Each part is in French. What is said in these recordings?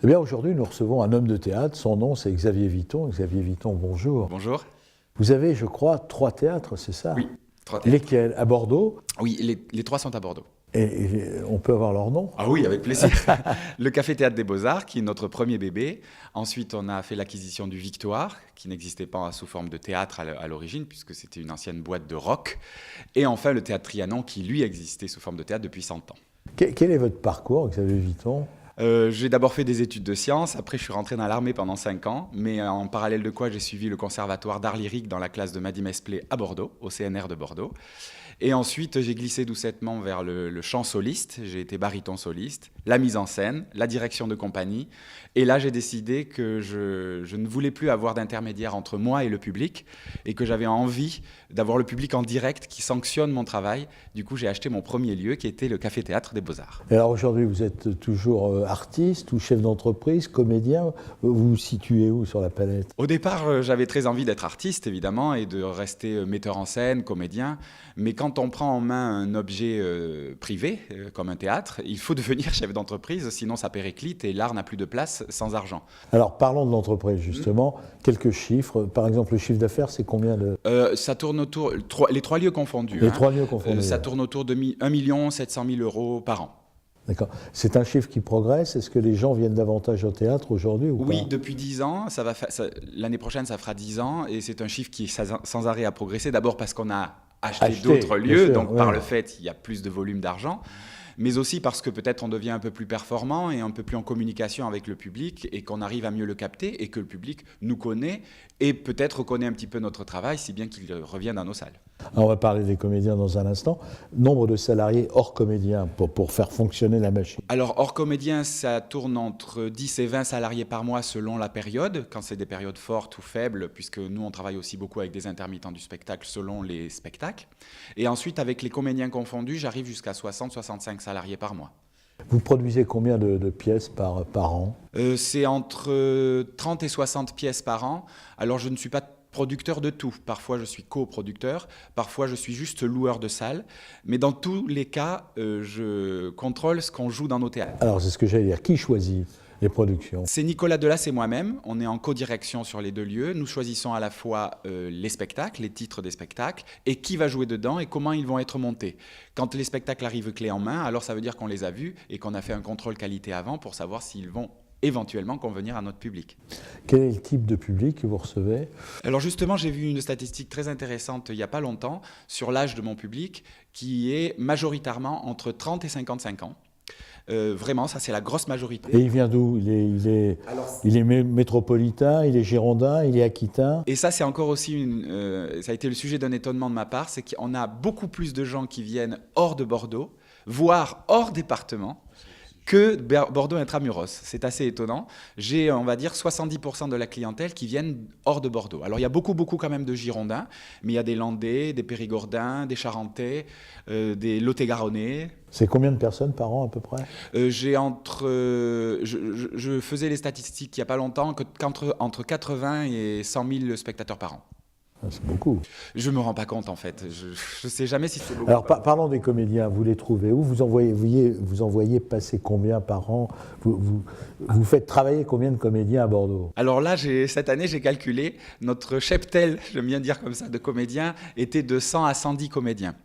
Eh bien, aujourd'hui, nous recevons un homme de théâtre. Son nom, c'est Xavier Viton. Xavier Viton, bonjour. Bonjour. Vous avez, je crois, 3 théâtres, c'est ça? Oui, 3 théâtres. Lesquels? À Bordeaux? Oui, les 3 sont à Bordeaux. Et on peut avoir leur nom? Ah oui, avec plaisir. Le Café Théâtre des Beaux-Arts, qui est notre premier bébé. Ensuite, on a fait l'acquisition du Victoire, qui n'existait pas sous forme de théâtre à l'origine, puisque c'était une ancienne boîte de rock. Et enfin, le Théâtre Trianon, qui lui existait sous forme de théâtre depuis 100 ans. Quel est votre parcours, Xavier Viton? J'ai d'abord fait des études de sciences, après je suis rentré dans l'armée pendant 5 ans, mais en parallèle de quoi j'ai suivi le conservatoire d'art lyrique dans la classe de Mady Mesplé à Bordeaux, au CNR de Bordeaux. Et ensuite j'ai glissé doucettement vers le chant soliste, j'ai été baryton soliste, la mise en scène, la direction de compagnie, et là j'ai décidé que je ne voulais plus avoir d'intermédiaire entre moi et le public, et que j'avais envie d'avoir le public en direct qui sanctionne mon travail. Du coup j'ai acheté mon premier lieu qui était le Café Théâtre des Beaux-Arts. Et alors aujourd'hui, vous êtes toujours artiste ou chef d'entreprise, comédien? Vous vous situez où sur la palette? Au départ, j'avais très envie d'être artiste, évidemment, et de rester metteur en scène, comédien. Mais quand on prend en main un objet privé, comme un théâtre, il faut devenir chef d'entreprise, sinon ça périclite et l'art n'a plus de place sans argent. Alors parlons de l'entreprise, justement. Quelques chiffres. Par exemple, le chiffre d'affaires, c'est combien de... Ça tourne autour, les 3 lieux confondus. Les 3 lieux confondus. Ça tourne autour de 1 700 000 € par an. D'accord. C'est un chiffre qui progresse. Est-ce que les gens viennent davantage au théâtre aujourd'hui ou Oui, pas? depuis 10 ans. L'année prochaine, ça fera 10 ans. Et c'est un chiffre qui est sans arrêt à progresser. D'abord parce qu'on a acheté d'autres lieux. Sûr, donc ouais. par le fait, il y a plus de volume d'argent. Mais aussi parce que peut-être on devient un peu plus performant et un peu plus en communication avec le public et qu'on arrive à mieux le capter et que le public nous connaît et peut-être reconnaît un petit peu notre travail, si bien qu'il revient dans nos salles. Alors, on va parler des comédiens dans un instant. Nombre de salariés hors comédiens pour faire fonctionner la machine. Alors, hors comédien, ça tourne entre 10 et 20 salariés par mois selon la période, quand c'est des périodes fortes ou faibles, puisque nous, on travaille aussi beaucoup avec des intermittents du spectacle selon les spectacles. Et ensuite, avec les comédiens confondus, j'arrive jusqu'à 60-65 salariés par mois. Vous produisez combien de pièces par an? C'est entre 30 et 60 pièces par an. Alors, je ne suis pas producteur de tout. Parfois, je suis coproducteur, parfois, je suis juste loueur de salle. Mais dans tous les cas, je contrôle ce qu'on joue dans nos théâtres. Alors, c'est ce que j'allais dire. Qui choisit les productions? C'est Nicolas Delas et moi-même. On est en co-direction sur les 2 lieux. Nous choisissons à la fois les spectacles, les titres des spectacles, et qui va jouer dedans et comment ils vont être montés. Quand les spectacles arrivent clé en main, alors ça veut dire qu'on les a vus et qu'on a fait un contrôle qualité avant pour savoir s'ils vont éventuellement convenir à notre public. Quel est le type de public que vous recevez? Alors justement, j'ai vu une statistique très intéressante il n'y a pas longtemps sur l'âge de mon public qui est majoritairement entre 30 et 55 ans. Vraiment, ça c'est la grosse majorité. Et il vient d'où? Il est métropolitain, il est girondin, il est aquitain? Et ça c'est encore aussi ça a été le sujet d'un étonnement de ma part, c'est qu'on a beaucoup plus de gens qui viennent hors de Bordeaux, voire hors département, que Bordeaux intramuros. C'est assez étonnant. J'ai, on va dire, 70% de la clientèle qui viennent hors de Bordeaux. Alors, il y a beaucoup quand même de Girondins, mais il y a des Landais, des Périgordins, des Charentais, des Lot-et-Garonnais. C'est combien de personnes par an à peu près? Je faisais les statistiques il n'y a pas longtemps, entre 80 et 100 000 spectateurs par an. C'est beaucoup. Je ne me rends pas compte en fait. Je ne sais jamais si c'est beaucoup. Alors parlons des comédiens, vous les trouvez où? Vous envoyez passer combien par an? Vous faites travailler combien de comédiens à Bordeaux? Alors là, cette année, j'ai calculé, notre cheptel, j'aime bien dire comme ça, de comédiens, était de 100 à 110 comédiens.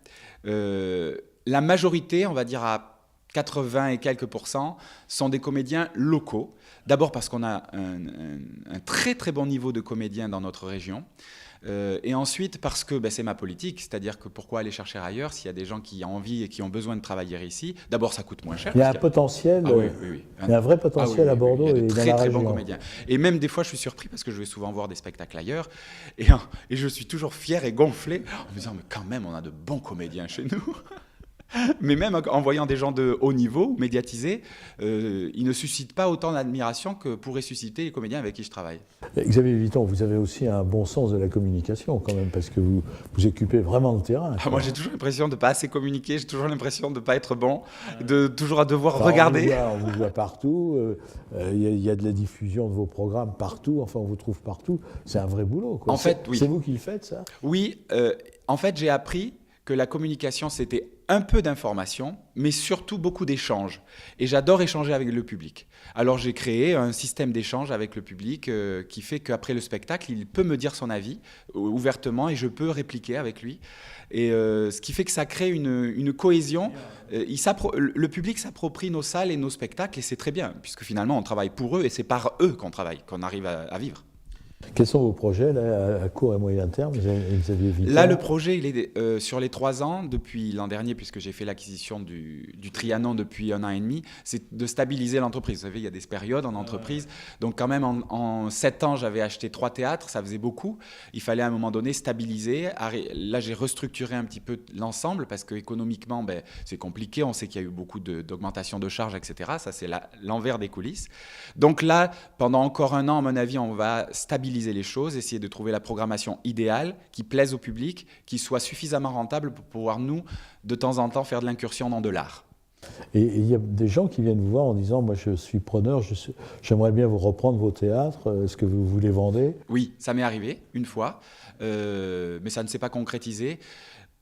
La majorité, on va dire à 80 et quelques %, sont des comédiens locaux. D'abord parce qu'on a un très très bon niveau de comédiens dans notre région. Et ensuite parce que c'est ma politique, c'est-à-dire que pourquoi aller chercher ailleurs s'il y a des gens qui ont envie et qui ont besoin de travailler ici? D'abord, ça coûte moins cher. Il y a un potentiel, oui. Il y a un vrai potentiel à Bordeaux il y a et de dans très la très région. bons comédiens. Et même des fois, je suis surpris parce que je vais souvent voir des spectacles ailleurs et je suis toujours fier et gonflé en me disant mais quand même, on a de bons comédiens chez nous. Mais même en voyant des gens de haut niveau, médiatisés, ils ne suscitent pas autant d'admiration que pourraient susciter les comédiens avec qui je travaille. Xavier Viton, vous avez aussi un bon sens de la communication quand même, parce que vous occupez vraiment le terrain. Moi, j'ai toujours l'impression de ne pas assez communiquer, j'ai toujours l'impression de ne pas être bon, de toujours à devoir regarder. On vous voit partout, il y a de la diffusion de vos programmes partout, enfin on vous trouve partout, c'est un vrai boulot, quoi. En fait, oui. C'est vous qui le faites, ça? Oui, en fait, j'ai appris que la communication, c'était un peu d'information, mais surtout beaucoup d'échanges. Et j'adore échanger avec le public. Alors j'ai créé un système d'échange avec le public qui fait qu'après le spectacle, il peut me dire son avis ouvertement et je peux répliquer avec lui. Et ce qui fait que ça crée une cohésion. Le public s'approprie nos salles et nos spectacles et c'est très bien, puisque finalement on travaille pour eux et c'est par eux qu'on travaille, qu'on arrive à vivre. Quels sont vos projets là, à court et moyen terme, Xavier Vitton? Là, le projet, il est sur les 3 ans, depuis l'an dernier, puisque j'ai fait l'acquisition du Trianon depuis 1 an et demi, c'est de stabiliser l'entreprise. Vous savez, il y a des périodes en entreprise. Donc quand même, en 7 ans, j'avais acheté 3 théâtres, ça faisait beaucoup. Il fallait à un moment donné stabiliser. Là, j'ai restructuré un petit peu l'ensemble, parce qu'économiquement, c'est compliqué. On sait qu'il y a eu beaucoup d'augmentation de charges, etc. Ça, c'est l'envers des coulisses. Donc là, pendant encore 1 an, à mon avis, on va stabiliser les choses, essayer de trouver la programmation idéale qui plaise au public, qui soit suffisamment rentable pour pouvoir, nous, de temps en temps, faire de l'incursion dans de l'art. Et il y a des gens qui viennent vous voir en disant « Moi, je suis preneur, j'aimerais bien vous reprendre vos théâtres, est-ce que vous les vendez ?» Oui, ça m'est arrivé une fois, mais ça ne s'est pas concrétisé.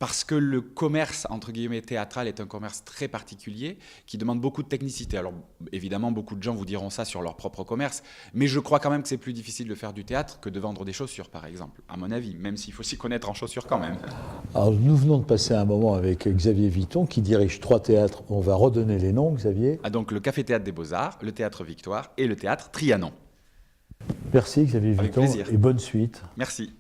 Parce que le commerce, entre guillemets, théâtral est un commerce très particulier qui demande beaucoup de technicité. Alors, évidemment, beaucoup de gens vous diront ça sur leur propre commerce, mais je crois quand même que c'est plus difficile de faire du théâtre que de vendre des chaussures, par exemple, à mon avis, même s'il faut s'y connaître en chaussures quand même. Alors, nous venons de passer un moment avec Xavier Vitton, qui dirige 3 théâtres. On va redonner les noms, Xavier. Donc, le Café-Théâtre des Beaux-Arts, le Théâtre Victoire et le Théâtre Trianon. Merci, Xavier Avec Vitton, plaisir. et bonne suite. Merci.